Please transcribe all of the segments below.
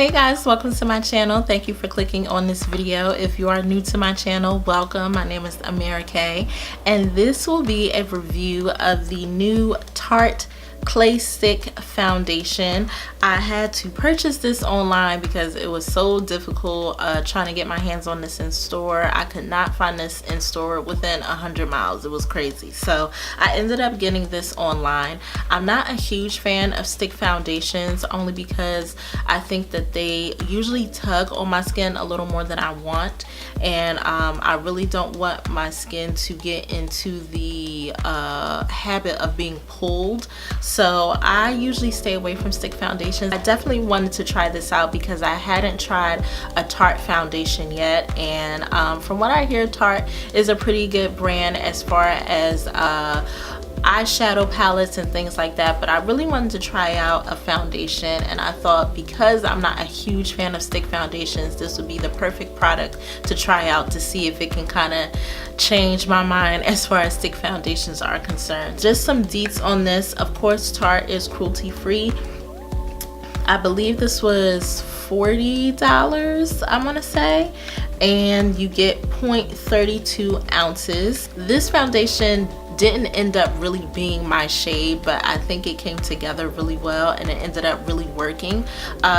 Hey guys, welcome to my channel. Thank you for clicking on this video. If you are new to my channel, welcome. My name is Ameerah, and this will be a review of the new Tarte Clay Stick Foundation. I had to purchase this online because it was so difficult trying to get my hands on this in store. I could not find this in store within 100 miles. It was crazy. So I ended up getting this online. I'm not a huge fan of stick foundations only because I think that they usually tug on my skin a little more than I want, and I really don't want my skin to get into the habit of being pulled. So I usually stay away from stick foundations. I definitely wanted to try this out because I hadn't tried a Tarte foundation yet, and from what I hear, Tarte is a pretty good brand as far as eyeshadow palettes and things like that, but I really wanted to try out a foundation, and I thought because I'm not a huge fan of stick foundations, this would be the perfect product to try out to see if it can kind of change my mind as far as stick foundations are concerned. Just some deets on this. Of course, Tarte is cruelty free. I believe this was $40, I'm gonna say, and you get 0.32 ounces. This foundation didn't end up really being my shade, but I think it came together really well and it ended up really working.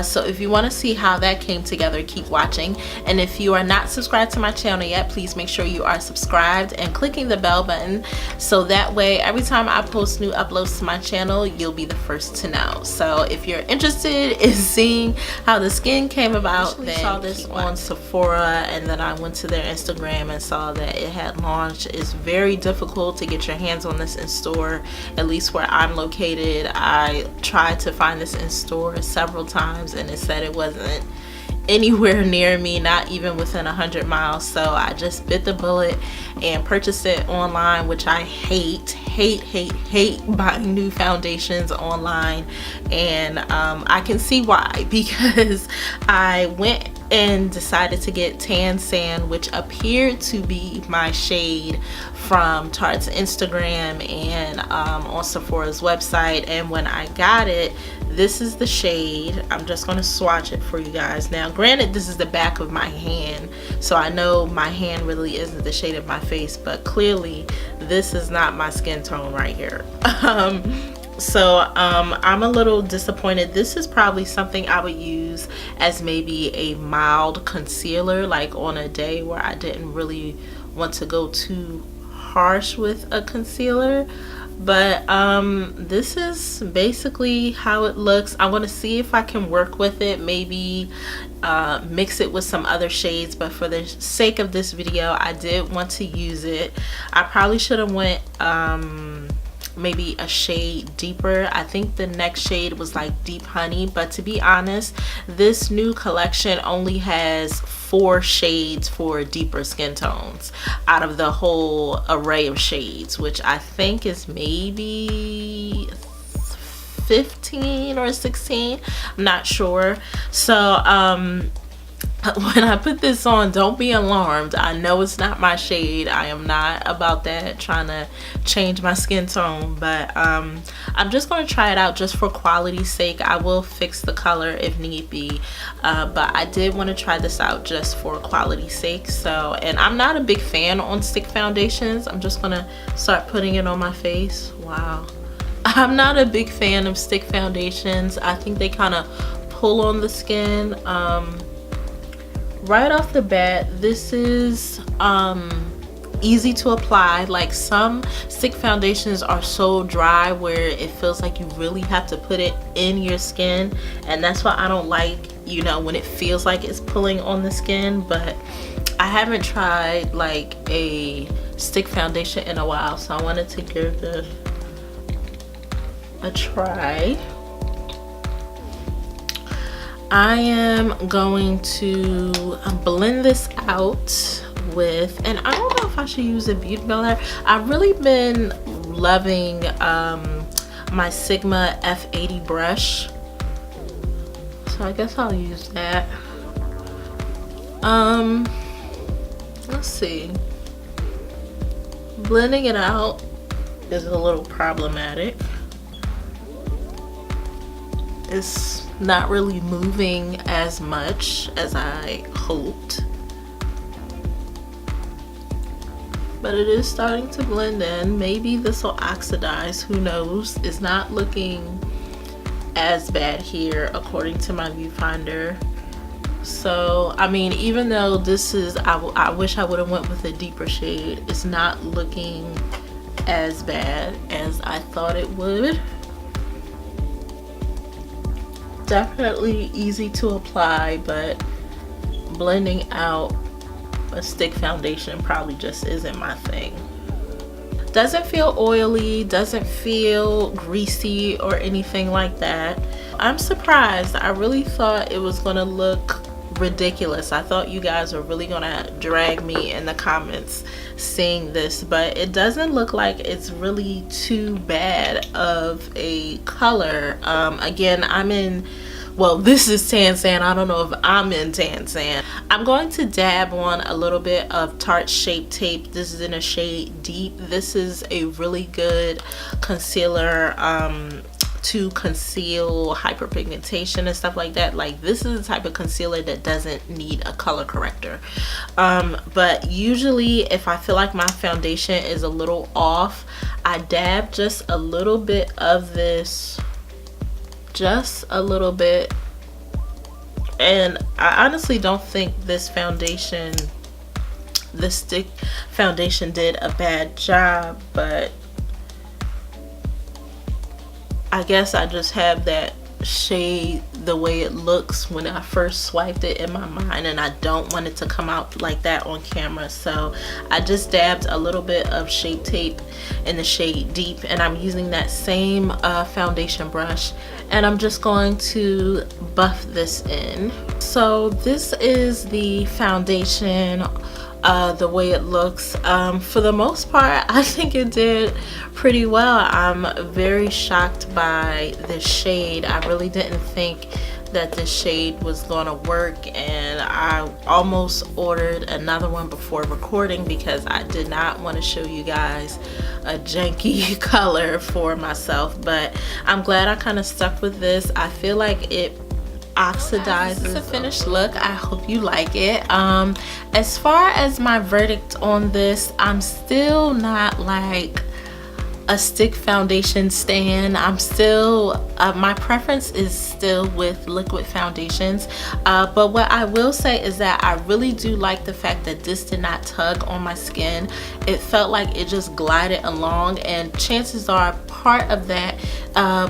So if you want to see how that came together, keep watching. And if you are not subscribed to my channel yet, please make sure you are subscribed and clicking the bell button, so that way every time I post new uploads to my channel, you'll be the first to know. So if you're interested in seeing how the skin came about, then I saw this on Sephora, and then I went to their Instagram and saw that it had launched. It's very difficult to get your hands on this in store, at least where I'm located. I tried to find this in store several times and it said it wasn't anywhere near me, not even within 100 miles. So I just bit the bullet and purchased it online, which I hate buying new foundations online, and I can see why, because I went and decided to get Tan Sand, which appeared to be my shade from Tarte's Instagram and on Sephora's website. And when I got it, this is the shade. I'm just going to swatch it for you guys. Now granted, this is the back of my hand, so I know my hand really isn't the shade of my face, but clearly this is not my skin tone right here. So I'm a little disappointed. This is probably something I would use as maybe a mild concealer, like on a day where I didn't really want to go too harsh with a concealer. But this is basically how it looks. I want to see if I can work with it, maybe mix it with some other shades, but for the sake of this video, I did want to use it. I probably should have went maybe a shade deeper. I think the next shade was like Deep Honey, but to be honest, this new collection only has 4 shades for deeper skin tones out of the whole array of shades, which I think is maybe 15 or 16, I'm not sure. So when I put this on, don't be alarmed. I know it's not my shade. I am not about that, trying to change my skin tone, but I'm just going to try it out just for quality's sake. I will fix the color if need be, but I did want to try this out just for quality's sake. So, and I'm not a big fan on stick foundations. I'm just going to start putting it on my face. Wow. I'm not a big fan of stick foundations. I think they kind of pull on the skin. Right off the bat, this is easy to apply. Like, some stick foundations are so dry where it feels like you really have to put it in your skin, and that's why I don't like, you know, when it feels like it's pulling on the skin. But I haven't tried like a stick foundation in a while, so I wanted to give this a try. I am going to blend this out with, and I don't know if I should use a beauty blender. I've really been loving my Sigma F80 brush, so I guess I'll use that. Let's see, blending it out is a little problematic. It's not really moving as much as I hoped. But it is starting to blend in. Maybe this will oxidize, who knows. It's not looking as bad here according to my viewfinder. So I mean, even though this is, I wish I would have went with a deeper shade, it's not looking as bad as I thought it would. Definitely easy to apply, but blending out a stick foundation probably just isn't my thing. Doesn't feel oily, doesn't feel greasy or anything like that. I'm surprised. I really thought it was gonna look ridiculous. I thought you guys were really gonna drag me in the comments seeing this, but it doesn't look like it's really too bad of a color. Again, I'm in, well, this is tan sand. I don't know if I'm in tan sand. I'm going to dab on a little bit of Tarte Shape Tape. This is in a shade Deep. This is a really good concealer to conceal hyperpigmentation and stuff like that. Like, this is the type of concealer that doesn't need a color corrector. But usually if I feel like my foundation is a little off, I dab just a little bit of this, just a little bit. And I honestly don't think this foundation, the stick foundation, did a bad job, but I guess I just have that shade the way it looks when I first swiped it in my mind, and I don't want it to come out like that on camera. So I just dabbed a little bit of Shape Tape in the shade Deep, and I'm using that same foundation brush, and I'm just going to buff this in. So this is the foundation, the way it looks. For the most part, I think it did pretty well. I'm very shocked by this shade. I really didn't think that this shade was gonna work, and I almost ordered another one before recording because I did not want to show you guys a janky color for myself. But I'm glad I kind of stuck with this. I feel like it oxidizes. It's a finished look. I hope you like it. As far as my verdict on this, I'm still not like a stick foundation stan. I'm still, my preference is still with liquid foundations, but what I will say is that I really do like the fact that this did not tug on my skin. It felt like it just glided along, and chances are part of that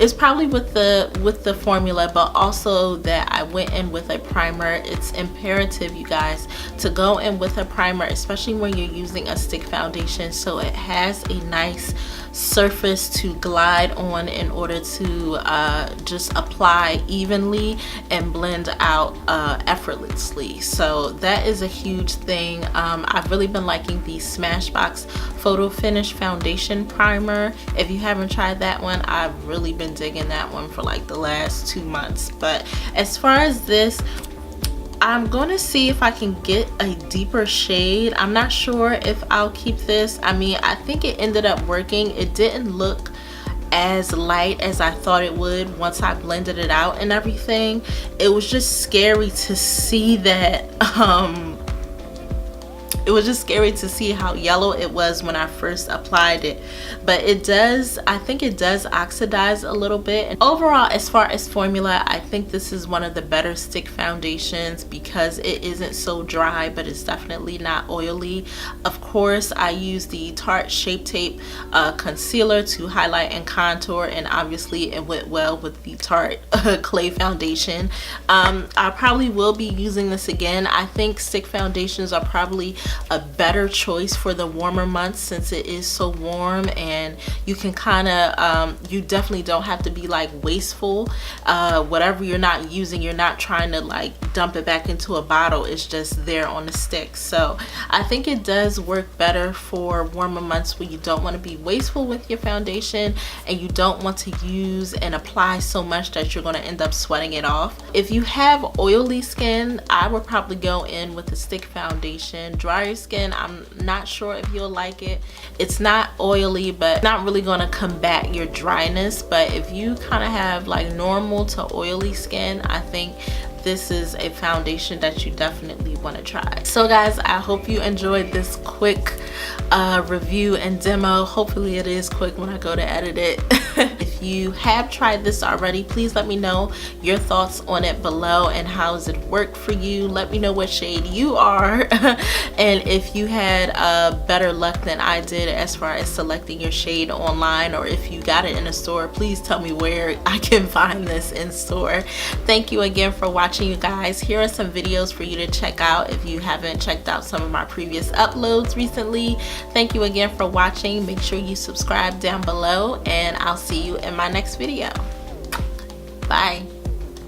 is probably with the formula, but also that I went in with a primer. It's imperative, you guys, to go in with a primer, especially when you're using a stick foundation, so it has a nice surface to glide on in order to just apply evenly and blend out effortlessly. So that is a huge thing. I've really been liking the Smashbox Photo Finish Foundation Primer. If you haven't tried that one, I've really been digging that one for like the last 2 months. But as far as this, I'm gonna see if I can get a deeper shade. I'm not sure if I'll keep this. I mean, I think it ended up working. It didn't look as light as I thought it would once I blended it out and everything. It was just scary to see that it was just scary to see how yellow it was when I first applied it. But it does, I think it does oxidize a little bit. And overall, as far as formula, I think this is one of the better stick foundations because it isn't so dry, but it's definitely not oily. Of course, I use the Tarte Shape Tape concealer to highlight and contour, and obviously it went well with the Tarte clay foundation. I probably will be using this again. I think stick foundations are probably a better choice for the warmer months since it is so warm, and you can kind of you definitely don't have to be like wasteful. Whatever you're not using, you're not trying to like dump it back into a bottle. It's just there on the stick. So I think it does work better for warmer months where you don't want to be wasteful with your foundation and you don't want to use and apply so much that you're going to end up sweating it off. If you have oily skin, I would probably go in with a stick foundation. Drier skin, I'm not sure if you'll like it. It's not oily, but not really going to combat your dryness. But if you kind of have like normal to oily skin, I think this is a foundation that you definitely want to try. So guys, I hope you enjoyed this quick review and demo. Hopefully it is quick when I go to edit it. If you have tried this already, please let me know your thoughts on it below and how does it work for you. Let me know what shade you are and if you had better luck than I did as far as selecting your shade online, or if you got it in a store, please tell me where I can find this in store. Thank you again for watching, you guys. Here are some videos for you to check out if you haven't checked out some of my previous uploads recently. Thank you again for watching. Make sure you subscribe down below and I'll see you in my next video. Bye.